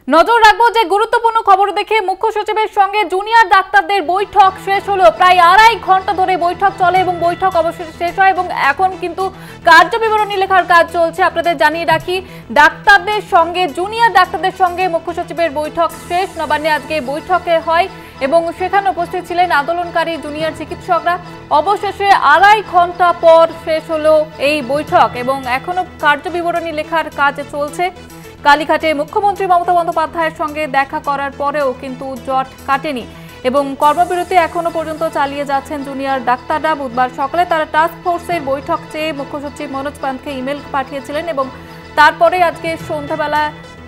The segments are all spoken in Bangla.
নজর রাখবো যে গুরুত্বপূর্ণ খবর দেখে মুখ্য সচিবের সঙ্গে জুনিয়র ডাক্তারদের বৈঠক শেষ হলো। প্রায় 2.5 ঘন্টা ধরে বৈঠক চলে এবং বৈঠক অবশেষে শেষ হয় এবং এখন কিন্তু কার্য বিবরণী লেখার কাজ চলছে। আপনাদের জানিয়ে রাখি, ডাক্তারদের সঙ্গে জুনিয়র ডাক্তারদের সঙ্গে মুখ্য সচিবের বৈঠক শেষ। নবান্নে আজকে বৈঠকে হয় এবং সেখানে উপস্থিত ছিলেন আন্দোলনকারী জুনিয়র চিকিৎসকরা। অবশেষে 2.5 ঘন্টা পর শেষ হলো এই বৈঠক এবং এখনো কার্য বিবরণী লেখার কাজ চলছে। কালীঘাটে মুখ্যমন্ত্রী মমতা বন্দ্যোপাধ্যায়ের সঙ্গে দেখা করার পরেও কিন্তু জট কাটেনি এবং কর্মবিরতি এখনো পর্যন্ত চালিয়ে যাচ্ছেন জুনিয়র ডাক্তাররা। বুধবার সকালে তারা টাস্ক ফোর্সের বৈঠক চেয়ে মুখ্য সচিব মনোজ পান্তকে ইমেল পাঠিয়েছিলেন এবং তারপরে আজকে সন্ধ্যাবেলা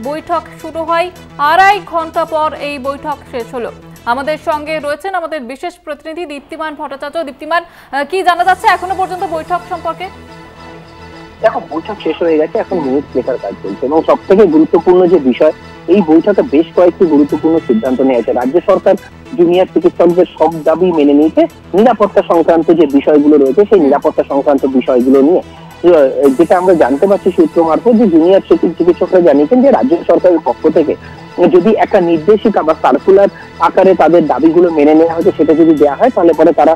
বৈঠক শুরু হয়। 2.5 ঘন্টা পর এই বৈঠক শেষ হলো। আমাদের সঙ্গে রয়েছেন আমাদের বিশেষ প্রতিনিধি দীপ্তিমান ভট্টাচার্য। দীপ্তিমান, কি জানা যাচ্ছে এখনো পর্যন্ত বৈঠক সম্পর্কে? দেখো, বৈঠক শেষ হয়ে গেছে, এখন মিনিট লেখার কাজ চলছে এবং সব থেকে গুরুত্বপূর্ণ যে বিষয়, এই বৈঠকে বেশ কয়েকটি গুরুত্বপূর্ণ সিদ্ধান্ত নিয়েছে। রাজ্য সরকার জুনিয়র চিকিৎসকদের সব দাবি মেনে নিয়েছে। নিরাপত্তা সংক্রান্ত যে বিষয়গুলো রয়েছে, সেই নিরাপত্তা সংক্রান্ত বিষয়গুলো নিয়ে যেটা আমরা জানতে পারছি সূত্র মারফত, যে জুনিয়র চিকিৎসকরা জানিয়েছেন যে রাজ্য সরকারের পক্ষ থেকে যদি একটা নির্দেশিকা বা সার্কুলার আকারে তাদের দাবিগুলো মেনে নেওয়া হয়েছে, সেটা যদি দেওয়া হয় তাহলে পরে তারা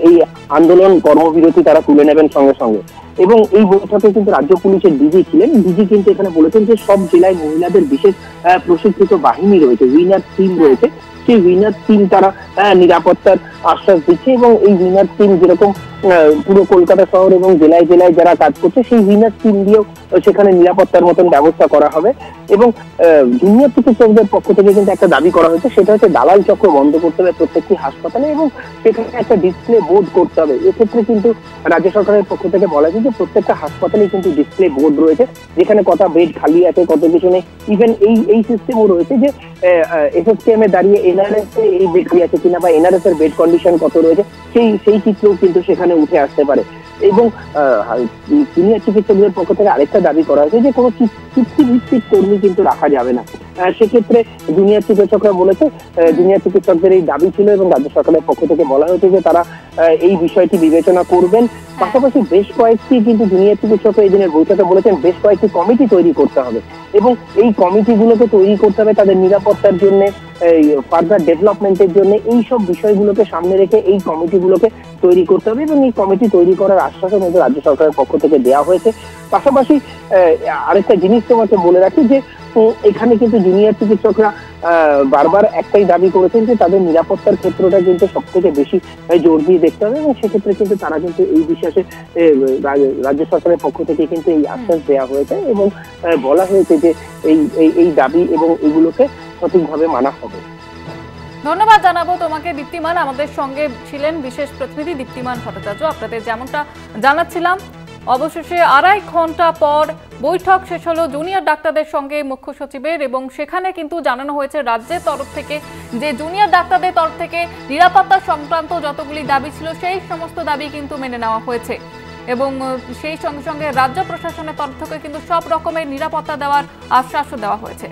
এই আন্দোলন কর্মবিরতি তারা তুলে নেবেন সঙ্গে সঙ্গে। এবং এই বৈঠকে কিন্তু রাজ্য পুলিশের ডিজি ছিলেন। ডিজি কিন্তু এখানে বলেছেন যে সব জেলায় মহিলাদের বিশেষ প্রশিক্ষিত বাহিনী রয়েছে, উইনার টিম রয়েছে। সেই উইনার টিম তারা নিরাপত্তার আশ্বাস দিচ্ছে এবং এই উইনার টিম যেরকম পুরো কলকাতা শহর এবং জেলায় জেলায় যারা কাজ করছে, সেই উইনার টিম দিয়েও সেখানে নিরাপত্তার মতন ব্যবস্থা করা হবে। এবং জুনিয়র চিকিৎসকদের পক্ষ থেকে কিন্তু একটা দাবি করা হয়েছে, সেটা হচ্ছে দালাল চক্র বন্ধ করতে হবে প্রত্যেকটি হাসপাতালে এবং সেখানে একটা ডিসপ্লে বোর্ড করতে হবে। এক্ষেত্রে কিন্তু রাজ্য সরকারের পক্ষ থেকে বলা হয়েছে যে প্রত্যেকটা হাসপাতালে কিন্তু ডিসপ্লে বোর্ড রয়েছে, যেখানে কত বেড খালি আছে, কত কিছু নেই। ইভেন এই সিস্টেমও রয়েছে যে এসএসকেএম এ দাঁড়িয়ে এনআরএস এ এই বেড খালি আছে কিনা বা এনআরএস এর বেড কন্ডিশন কত রয়েছে, সেই চিত্রও কিন্তু সেখানে উঠে আসতে পারে। এবং জুনিয়র চিকিৎসকদের পক্ষ থেকে আরেকটা দাবি করা হয়েছে যে কোনো চুক্তিভিত্তিক কর্মী কিন্তু রাখা যাবে না। সেক্ষেত্রে জুনিয়র চিকিৎসকরা বলেছে, জুনিয়র চিকিৎসকদের এই দাবি ছিল এবং রাজ্য সরকারের পক্ষ থেকে বলা হয়েছে যে তারা এই বিষয়টি বিবেচনা করবেন। পাশাপাশি বেশ কয়েকটি কিন্তু জুনিয়র চিকিৎসকরা এই দিনের বৈঠকে বলেছেন বেশ কয়েকটি কমিটি তৈরি করতে হবে এবং এই কমিটিগুলোকে তৈরি করতে হবে তাদের নিরাপত্তার জন্য, ফার্দার ডেভেলপমেন্টের জন্য। এই সব বিষয়গুলোকে সামনে রেখে এই কমিটিগুলোকে তৈরি করতে হবে এবং এই কমিটি তৈরি করার আশ্বাসও কিন্তু রাজ্য সরকারের পক্ষ থেকে দেওয়া হয়েছে। পাশাপাশি আরেকটা জিনিস তোমাকে বলে রাখি যে এখানে কিন্তু জুনিয়র চিকিৎসকরা বারবার একটাই দাবি করেছেন যে তাদের নিরাপত্তার ক্ষেত্রটা কিন্তু সব থেকে বেশি জোর দিয়ে দেখতে হবে এবং সেক্ষেত্রে কিন্তু তারা কিন্তু এই বিশ্বাসে রাজ্য সরকারের পক্ষ থেকে কিন্তু এই আশ্বাস দেওয়া হয়েছে এবং বলা হয়েছে যে এই দাবি এবং এগুলোকে সঠিকভাবে মানা হবে। ধন্যবাদ জানাবো তোমাকে দীপ্তিমান। আমাদের সঙ্গে ছিলেন বিশেষ প্রতিনিধি দীপ্তিমান ভট্টাচার্য। আপনাদের যেমনটা জানাচ্ছিলাম, অবশেষে 2.5 ঘন্টা পর বৈঠক শেষ হলো জুনিয়র ডাক্তারদের সঙ্গে মুখ্য সচিবের এবং সেখানে কিন্তু জানানো হয়েছে রাজ্যের তরফ থেকে যে জুনিয়র ডাক্তারদের তরফ থেকে নিরাপত্তা সংক্রান্ত যতগুলি দাবি ছিল সেই সমস্ত দাবি কিন্তু মেনে নেওয়া হয়েছে এবং সেই সঙ্গে সঙ্গে রাজ্য প্রশাসনের তরফ থেকে কিন্তু সব রকমের নিরাপত্তা দেওয়ার আশ্বাসও দেওয়া হয়েছে।